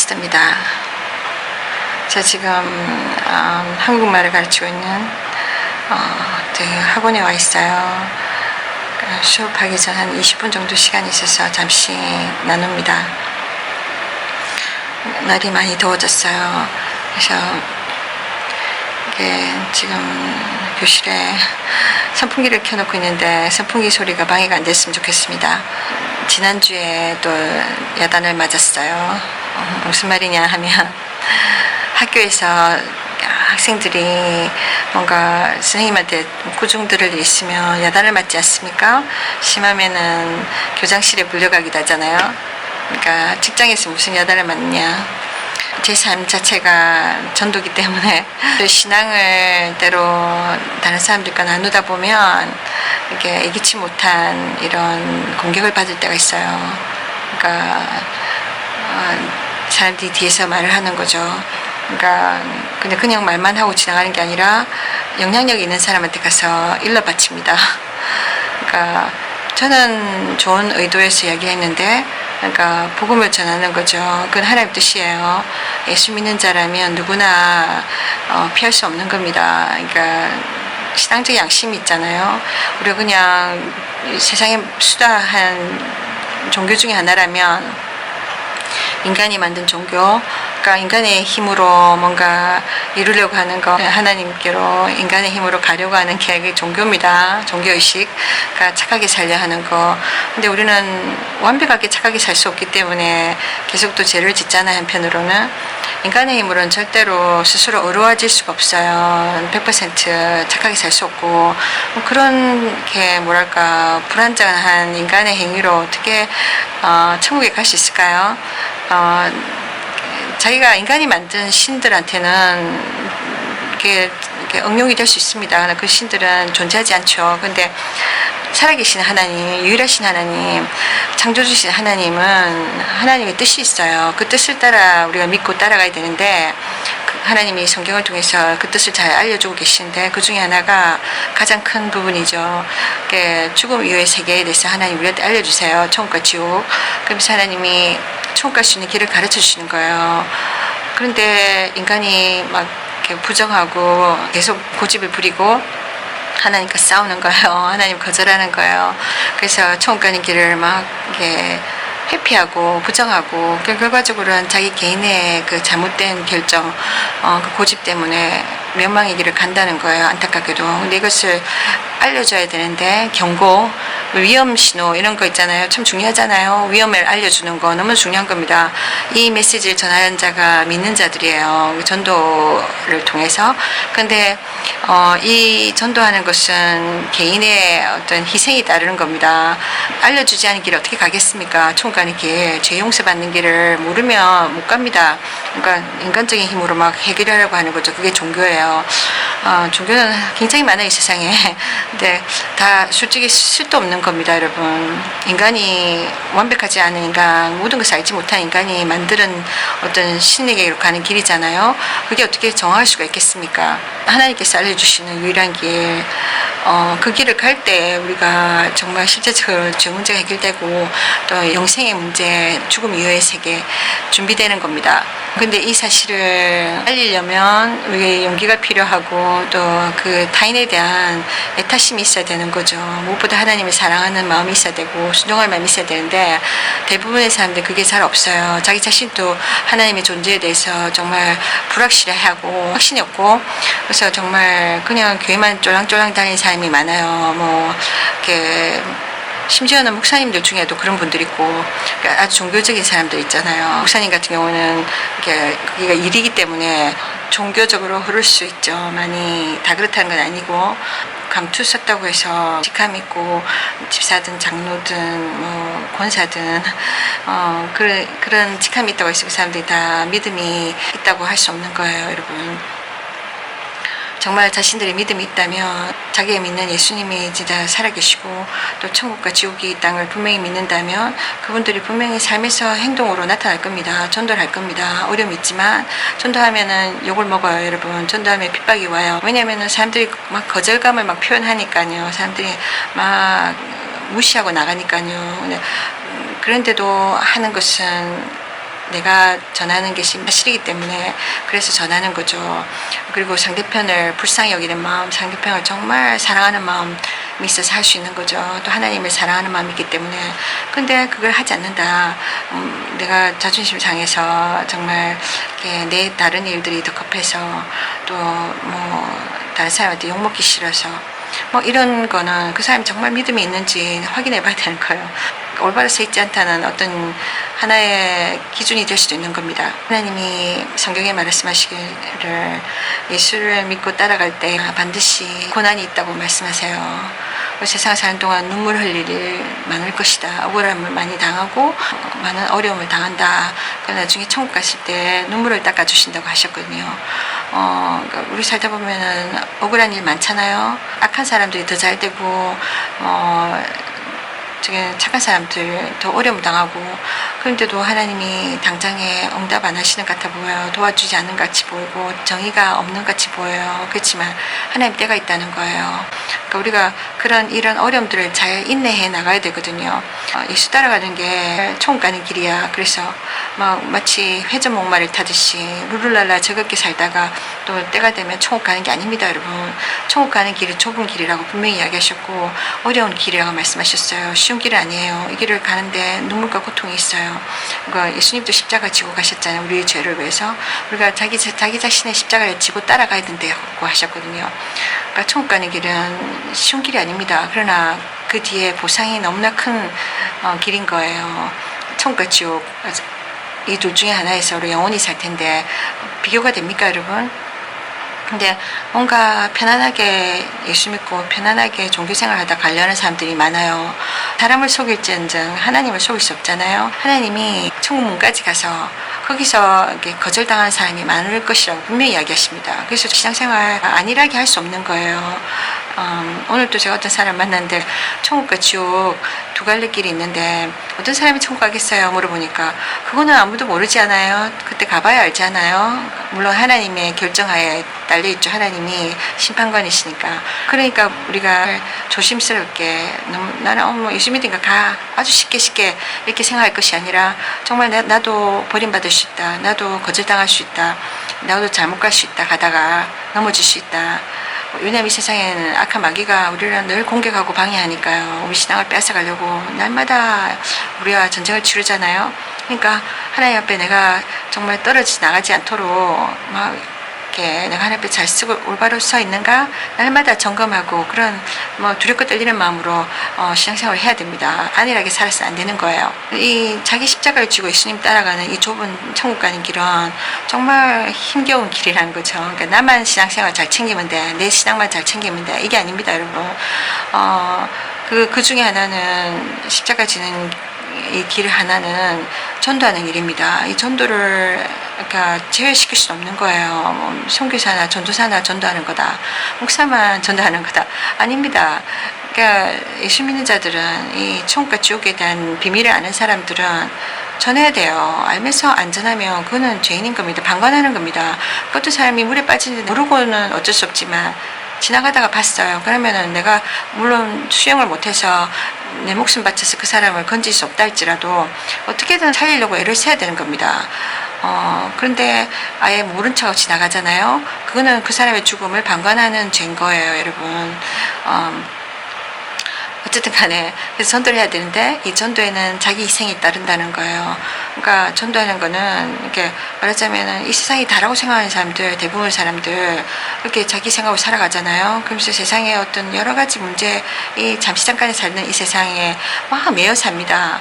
에스더입니다. 제가 지금 한국말을 가르치고 있는 학원에 와 있어요. 수업하기 전 한 20분 정도 시간이 있어서 잠시 나눕니다. 날이 많이 더워졌어요. 그래서 이게 지금 교실에 선풍기를 켜놓고 있는데 선풍기 소리가 방해가 안 됐으면 좋겠습니다. 지난주에 또 야단을 맞았어요. 무슨 말이냐 하면 학교에서 학생들이 뭔가 선생님한테 꾸중들을 있으면 야단을 맞지 않습니까? 심하면은 교장실에 불려가기도 하잖아요. 그러니까 직장에서 무슨 야단을 맞느냐. 제 삶 자체가 전도기 때문에 신앙을 때로 다른 사람들과 나누다 보면 이렇게 예기치 못한 이런 공격을 받을 때가 있어요. 그러니까 사람들이 뒤에서 말을 하는 거죠. 그러니까 근데 그냥 말만 하고 지나가는 게 아니라 영향력 있는 사람한테 가서 일러 바칩니다. 그러니까 저는 좋은 의도에서 이야기했는데, 그러니까 복음을 전하는 거죠. 그건 하나님 뜻이에요. 예수 믿는 자라면 누구나 피할 수 없는 겁니다. 그러니까 신앙적 양심이 있잖아요. 우리가 그냥 세상에 수다한 종교 중에 하나라면 인간이 만든 종교, 그러니까 인간의 힘으로 뭔가 이루려고 하는 거, 하나님께로 인간의 힘으로 가려고 하는 게 종교입니다. 종교의식. 그러니까 착하게 살려 하는 거. 근데 우리는 완벽하게 착하게 살 수 없기 때문에 계속 또 죄를 짓잖아요. 한편으로는. 인간의 힘으로는 절대로 스스로 의로워질 수가 없어요. 100% 착하게 살 수 없고, 그런 게 뭐랄까 불안정한 인간의 행위로 어떻게 천국에 갈 수 있을까요? 자기가 인간이 만든 신들한테는 이렇게 응용이 될 수 있습니다. 그 신들은 존재하지 않죠. 근데 살아계신 하나님, 유일하신 하나님, 창조주신 하나님은 하나님의 뜻이 있어요. 그 뜻을 따라 우리가 믿고 따라가야 되는데, 하나님이 성경을 통해서 그 뜻을 잘 알려주고 계시는데, 그 중에 하나가 가장 큰 부분이죠. 죽음 이후의 세계에 대해서 하나님 우리한테 알려주세요. 천국과 지옥. 그러면서 하나님이 천국 갈 수 있는 길을 가르쳐 주시는 거예요. 그런데 인간이 막 이렇게 부정하고 계속 고집을 부리고 하나님과 싸우는 거예요. 하나님 거절하는 거예요. 그래서 천국 가는 길을 막 이렇게 회피하고 부정하고, 결과적으로는 자기 개인의 그 잘못된 결정, 그 고집 때문에 멸망의 길을 간다는 거예요. 안타깝게도. 근데 이것을 알려줘야 되는데, 경고, 위험 신호 이런 거 있잖아요. 참 중요하잖아요. 위험을 알려주는 거 너무 중요한 겁니다. 이 메시지를 전하는 자가 믿는 자들이에요. 전도를 통해서. 근데 이 전도하는 것은 개인의 어떤 희생이 따르는 겁니다. 알려주지 않은 길을 어떻게 가겠습니까? 천국 가는 길, 죄 용서받는 길을 모르면 못 갑니다. 그러니까 인간적인 힘으로 막 해결하려고 하는 거죠. 그게 종교예요. 종교는 굉장히 많아요, 이 세상에. 근데 다 솔직히 쓸도 없는 겁니다, 여러분. 인간이 완벽하지 않은 인간, 모든 것을 알지 못한 인간이 만드는 어떤 신에게로 가는 길이잖아요. 그게 어떻게 정할 수가 있겠습니까? 하나님께서 알려주시는 유일한 길, 그 길을 갈 때 우리가 정말 실제적으로 죄 문제가 해결되고 또 영생의 문제, 죽음 이후의 세계 준비되는 겁니다. 근데 이 사실을 알리려면 우리의 용기가 필요하고 또 그 타인에 대한 애타심이 있어야 되는 거죠. 무엇보다 하나님을 사랑하는 마음이 있어야 되고 순종할 마음이 있어야 되는데, 대부분의 사람들 그게 잘 없어요. 자기 자신도 하나님의 존재에 대해서 정말 불확실해하고 확신이 없고, 그래서 정말 그냥 교회만 쫄랑쫄랑 다니는 사람이 많아요. 뭐 이렇게 심지어는 목사님들 중에도 그런 분들이 있고, 그러니까 아주 종교적인 사람들 있잖아요. 목사님 같은 경우는 이게 그게 일이기 때문에 종교적으로 흐를 수 있죠. 많이 다 그렇다는 건 아니고, 감투 썼다고 해서 직함 있고 집사든 장로든 뭐 권사든 그런 직함이 있다고 해서 그 사람들이 다 믿음이 있다고 할 수 없는 거예요, 여러분. 정말 자신들의 믿음이 있다면, 자기가 믿는 예수님이 진짜 살아계시고 또 천국과 지옥이 이 땅을 분명히 믿는다면 그분들이 분명히 삶에서 행동으로 나타날 겁니다. 전도를 할 겁니다. 어려움이 있지만 전도하면은 욕을 먹어요, 여러분. 전도하면 핍박이 와요. 왜냐면은 사람들이 막 거절감을 막 표현하니까요. 사람들이 막 무시하고 나가니까요. 그런데도 하는 것은 내가 전하는 게 사실이기 때문에 그래서 전하는 거죠. 그리고 상대편을 불쌍히 여기는 마음, 상대편을 정말 사랑하는 마음이 있어서 할 수 있는 거죠. 또 하나님을 사랑하는 마음이 있기 때문에. 근데 그걸 하지 않는다. 내가 자존심 상해서 정말 내 다른 일들이 더 급해서 또 뭐 다른 사람한테 욕먹기 싫어서 뭐 이런 거는 그 사람이 정말 믿음이 있는지 확인해 봐야 되는 거예요. 올바로 서 있지 않다는 어떤 하나의 기준이 될 수도 있는 겁니다. 하나님이 성경에 말씀하시기를 예수를 믿고 따라갈 때 반드시 고난이 있다고 말씀하세요. 세상 사는 동안 눈물 흘릴 일 많을 것이다. 억울함을 많이 당하고 많은 어려움을 당한다. 그러나 나중에 천국 갔을 때 눈물을 닦아주신다고 하셨거든요. 그러니까 우리 살다 보면은 억울한 일 많잖아요. 악한 사람들이 더 잘 되고 착한 사람들 더 어려움 당하고 그런데도 하나님이 당장에 응답 안 하시는 것 같아 보여요. 도와주지 않는 것 같이 보이고 정의가 없는 것 같이 보여요. 그렇지만 하나님 때가 있다는 거예요. 그러니까 우리가 이런 어려움들을 잘 인내해 나가야 되거든요. 예수 따라가는 게 천국 가는 길이야. 그래서 마치 회전 목마를 타듯이 룰루랄라 즐겁게 살다가 또 때가 되면 천국 가는 게 아닙니다, 여러분. 천국 가는 길이 좁은 길이라고 분명히 이야기하셨고 어려운 길이라고 말씀하셨어요. 쉬운 길은 아니에요. 이 길을 가는데 눈물과 고통이 있어요. 그러니까 예수님도 십자가 지고 가셨잖아요. 우리의 죄를 위해서. 우리가 자기 자신의 십자가를 지고 따라가야 된다고 하셨거든요. 그러니까 천국 가는 길은 쉬운 길이 아닙니다. 그러나 그 뒤에 보상이 너무나 큰 길인 거예요. 천국과 지옥 이 둘 중에 하나에서 영원히 살 텐데 비교가 됩니까, 여러분? 근데 뭔가 편안하게 예수 믿고 편안하게 종교생활하다 가려는 사람들이 많아요. 사람을 속일지언정 하나님을 속일 수 없잖아요. 하나님이 천국 문까지 가서 거기서 거절당한 사람이 많을 것이라고 분명히 이야기하십니다. 그래서 신앙생활 안일하게 할 수 없는 거예요. 오늘도 제가 어떤 사람 만났는데 천국과 지옥 두 갈래 길이 있는데 어떤 사람이 천국 가겠어요? 물어보니까 그거는 아무도 모르지 않아요? 그때 가봐야 알지 않아요? 물론 하나님의 결정하에 달려있죠. 하나님이 심판관이시니까. 그러니까 우리가 조심스럽게 나는 예수 믿으니까 가 아주 쉽게 이렇게 생각할 것이 아니라 정말 나도 버림받을 수 있다. 나도 거절당할 수 있다. 나도 잘못 갈 수 있다. 가다가 넘어질 수 있다. 왜냐면 이 세상에는 악한 마귀가 우리를 늘 공격하고 방해하니까요. 우리 신앙을 뺏어가려고 날마다 우리와 전쟁을 치르잖아요. 그러니까 하나님 앞에 내가 정말 떨어지지 나가지 않도록 내가 하나님 앞에 잘 쓰고 올바로 서 있는가 날마다 점검하고 그런 두렵고 떨리는 마음으로 신앙생활을 해야 됩니다. 안일하게 살아서 안 되는 거예요. 이 자기 십자가를 지고 예수님 따라가는 이 좁은 천국 가는 길은 정말 힘겨운 길이라는 거죠. 그러니까 나만 신앙생활 잘 챙기면 돼. 내 신앙만 잘 챙기면 돼. 이게 아닙니다, 여러분. 그 중에 하나는 십자가 지는 이 길 하나는 전도하는 일입니다. 이 전도를 그러니까 제외시킬 수 없는 거예요. 선교사나 전도사나 전도하는 거다. 목사만 전도하는 거다. 아닙니다. 그러니까 예수 믿는 자들은 이 천국과 지옥에 대한 비밀을 아는 사람들은 전해야 돼요. 알면서 안 전하면 그거는 죄인인 겁니다. 방관하는 겁니다. 어떤 사람이 물에 빠지는데 모르고는 어쩔 수 없지만 지나가다가 봤어요. 그러면은 내가 물론 수영을 못해서 내 목숨 바쳐서 그 사람을 건질 수 없다 할지라도 어떻게든 살리려고 애를 써야 되는 겁니다. 그런데 아예 모른 척 지나가잖아요. 그거는 그 사람의 죽음을 방관하는 죄인 거예요, 여러분. 어쨌든 간에 그래서 전도를 해야 되는데 이 전도에는 자기 희생이 따른다는 거예요. 그러니까 전도하는 거는 이렇게 말하자면은 이 세상이 다라고 생각하는 사람들, 대부분 사람들 이렇게 자기 생각으로 살아가잖아요. 그러면서 세상에 어떤 여러 가지 문제, 이 잠시 잠깐에 살는 이 세상에 막 매여 삽니다.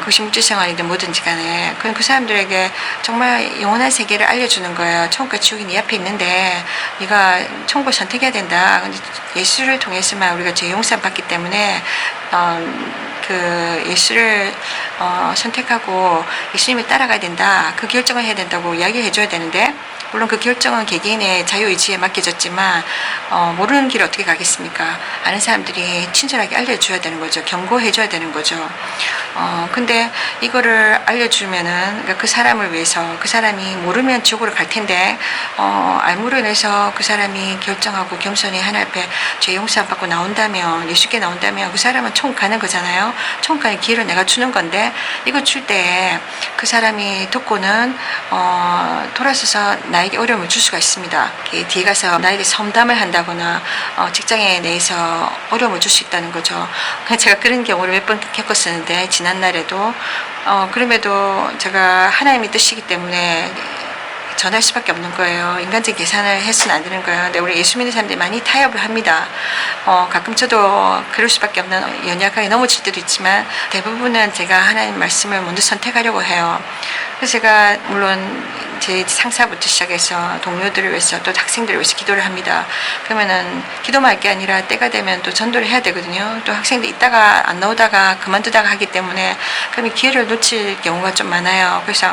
그것이 물질생활이든 뭐든지 간에. 그럼 그 사람들에게 정말 영원한 세계를 알려주는 거예요. 천국과 지옥이 네 앞에 있는데 네가 천국을 선택해야 된다. 예수를 통해서만 우리가 죄 용서 받기 때문에 그 예수를 선택하고 예수님을 따라가야 된다. 그 결정을 해야 된다고 이야기해 줘야 되는데 물론 그 결정은 개개인의 자유의지에 맡겨졌지만 모르는 길을 어떻게 가겠습니까? 아는 사람들이 친절하게 알려줘야 되는 거죠. 경고해줘야 되는 거죠. 근데 이거를 알려주면은 그러니까 그 사람을 위해서 그 사람이 모르면 지옥으로 갈 텐데 알므로 인해서 그 사람이 결정하고 겸손히 하나님 앞에 죄 용서 받고 나온다면, 예수께 나온다면 그 사람은 천국 가는 거잖아요. 천국 가는 기회를 내가 주는 건데 이거 줄 때 그 사람이 듣고는 돌아서서 나에게 어려움을 줄 수가 있습니다. 뒤에 가서 나에게 섬담을 한다거나 직장에 내에서 어려움을 줄 수 있다는 거죠. 제가 그런 경우를 몇 번 겪었었는데 지난날에도 그럼에도 제가 하나님의 뜻이기 때문에 전할 수밖에 없는 거예요. 인간적 계산을 해서는 안 되는 거예요. 근데 우리 예수 믿는 사람들이 많이 타협을 합니다. 가끔 저도 그럴 수밖에 없는 연약하게 넘어질 때도 있지만 대부분은 제가 하나님 말씀을 먼저 선택하려고 해요. 그래서 제가 물론 제 상사부터 시작해서 동료들을 위해서 또 학생들을 위해서 기도를 합니다. 그러면은 기도만 할 게 아니라 때가 되면 또 전도를 해야 되거든요. 또 학생들 있다가 안 나오다가 그만두다가 하기 때문에 그러면 기회를 놓칠 경우가 좀 많아요. 그래서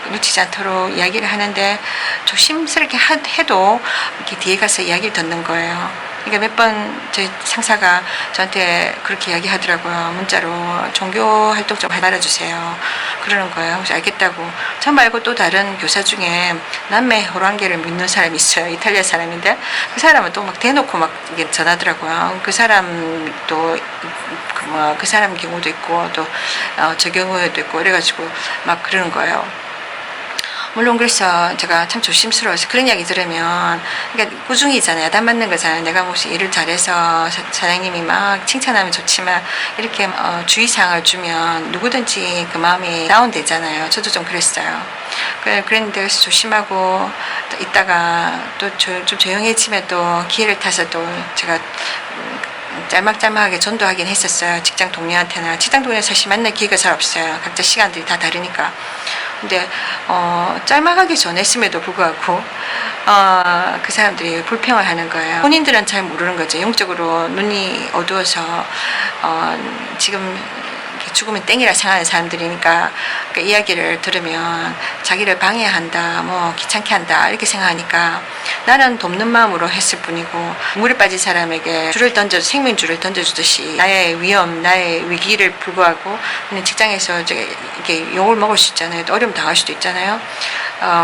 놓치지 않도록 이야기를 하는데 조심스럽게 해도 이렇게 뒤에 가서 이야기를 듣는 거예요. 그러니까 몇 번 저희 상사가 저한테 그렇게 이야기하더라고요. 문자로 종교 활동 좀 말아주세요. 그러는 거예요. 그래서 알겠다고. 저 말고 또 다른 교사 중에 남매 호랑개를 믿는 사람이 있어요. 이탈리아 사람인데 그 사람은 또 막 대놓고 막 이게 전하더라고요. 그 사람도 그 사람 경우도 있고 또 저 경우에도 있고 그래가지고 막 그러는 거예요. 물론 그래서 제가 참 조심스러워서 그런 이야기 들으면 그러니까 꾸중이잖아요. 야단 맞는 거잖아요. 내가 혹시 일을 잘해서 사장님이 막 칭찬하면 좋지만 이렇게 주의사항을 주면 누구든지 그 마음이 다운되잖아요. 저도 좀 그랬어요. 그랬는데 그래서 조심하고 있다가 또 좀 조용해지면 또 기회를 타서 또 제가 짤막짤막하게 전도하긴 했었어요. 직장 동료한테나. 직장 동료 사실 만날 기회가 잘 없어요. 각자 시간들이 다 다르니까. 근데 짤막하게 전했음에도 불구하고 그 사람들이 불평을 하는 거예요. 본인들은 잘 모르는 거죠. 영적으로 눈이 어두워서 지금 죽으면 땡이라 생각하는 사람들이니까 그 이야기를 들으면 자기를 방해한다, 뭐 귀찮게 한다 이렇게 생각하니까 나는 돕는 마음으로 했을 뿐이고 물에 빠진 사람에게 생명줄을 던져주듯이 나의 위험, 나의 위기를 불구하고 근데 직장에서 이렇게 욕을 먹을 수 있잖아요. 또 어려움 당할 수도 있잖아요.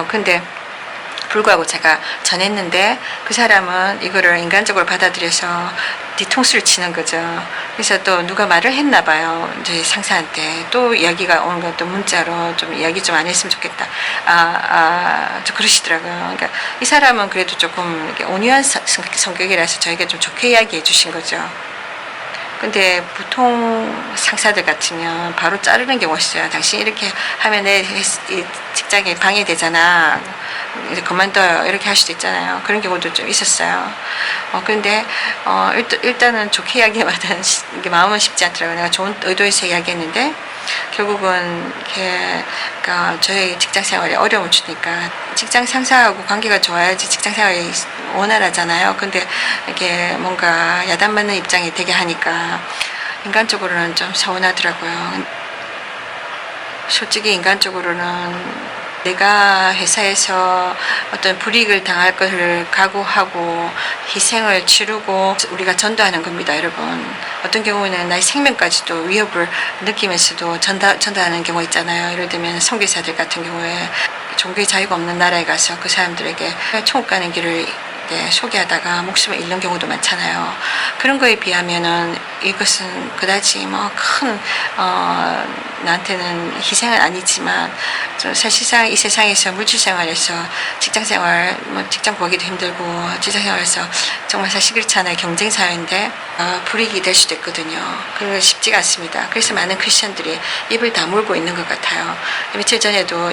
근데 불구하고 제가 전했는데 그 사람은 이거를 인간적으로 받아들여서 뒤통수를 치는 거죠. 그래서 또 누가 말을 했나 봐요. 저희 상사한테 또 이야기가 오는 것도 문자로 좀 이야기 좀 안 했으면 좋겠다. 좀 그러시더라고요. 그러니까 이 사람은 그래도 조금 이렇게 온유한 성격이라서 저에게 좀 좋게 이야기해 주신 거죠. 근데 보통 상사들 같으면 바로 자르는 경우가 있어요. 당신 이렇게 하면 내 직장에 방해되잖아. 이제 그만둬요. 이렇게 할 수도 있잖아요. 그런 경우도 좀 있었어요. 그런데 일단은 좋게 이야기하면 이게 마음은 쉽지 않더라고요. 내가 좋은 의도에서 이야기했는데 결국은 이렇게 그러니까 저희 직장 생활에 어려움을 주니까 직장 상사하고 관계가 좋아야지 직장 생활이 원활하잖아요. 근데 이게 뭔가 야단맞는 입장이 되게 하니까 인간적으로는 좀 서운하더라고요. 솔직히 인간적으로는 내가 회사에서 어떤 불이익을 당할 것을 각오하고 희생을 치르고 우리가 전도하는 겁니다, 여러분. 어떤 경우는 나의 생명까지도 위협을 느끼면서도 전도하는 경우 있잖아요. 예를 들면 선교사들 같은 경우에 종교의 자유가 없는 나라에 가서 그 사람들에게 천국 가는 길을 소개하다가 목숨을 잃는 경우도 많잖아요. 그런 거에 비하면은 이것은 그다지 뭐 큰 나한테는 희생은 아니지만 사실상 이 세상에서 물질 생활에서 직장 생활 직장 구하기도 힘들고 직장 생활에서 정말 사실 그렇지 않아요. 경쟁 사회인데 불이익이 될 수도 있거든요. 그런 쉽지가 않습니다. 그래서 많은 크리스천들이 입을 다물고 있는 것 같아요. 며칠 전에도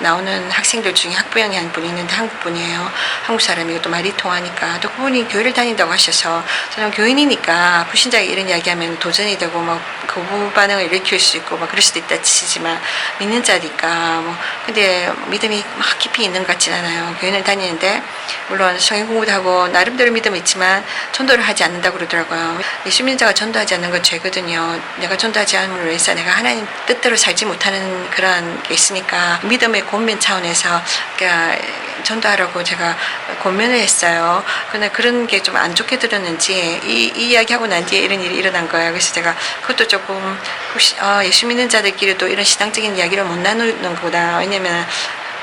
나오는 학생들 중에 학부형이 한 분이 있는데 한국 분이에요. 한국 사람이고 또 말이 통하니까 또 그분이 교회를 다닌다고 하셔서 저는 교인이니까 불신자에게 이런 이야기하면 도전이 되고 막 거부 반응을 일으킬 수 있고 막 그럴 수도 있다 치지만 믿는 자니까 근데 믿음이 막 깊이 있는 것 같진 않아요. 교회를 다니는데 물론 성경 공부도 하고 나름대로 믿음이 있지만 전도를 하지 않는다고 그러더라고요. 예수 믿는 자가 전도하지 않는 건 죄거든요. 내가 전도하지 않음으로 해서 내가 하나님 뜻대로 살지 못하는 그런 게 있으니까 믿음의 하나님의 권면 차원에서 그러니까 전도하라고 제가 권면을 했어요. 그러나 그런 게 좀 안 좋게 들었는지 이 이야기하고 난 뒤에 이런 일이 일어난 거예요. 그래서 제가 그것도 조금 혹시 예수 믿는 자들끼리도 이런 신앙적인 이야기를 못 나누는 거다. 왜냐면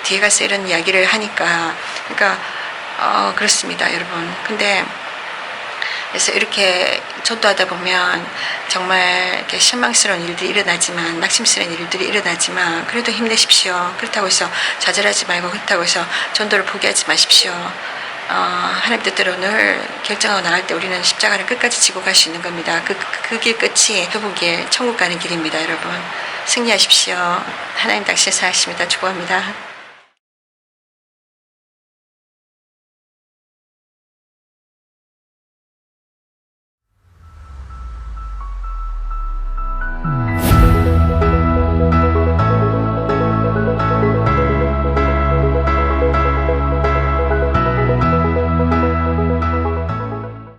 뒤에 가서 이런 이야기를 하니까. 그러니까 그렇습니다, 여러분. 근데 그래서 이렇게 전도하다 보면 정말 이렇게 실망스러운 일들이 일어나지만, 낙심스러운 일들이 일어나지만, 그래도 힘내십시오. 그렇다고 해서 좌절하지 말고, 그렇다고 해서 전도를 포기하지 마십시오. 하나님 뜻대로 늘 결정하고 나갈 때 우리는 십자가를 끝까지 지고 갈 수 있는 겁니다. 그 길 끝이 회복의 천국 가는 길입니다, 여러분. 승리하십시오. 하나님 당신의 사랑하십니다. 축복합니다.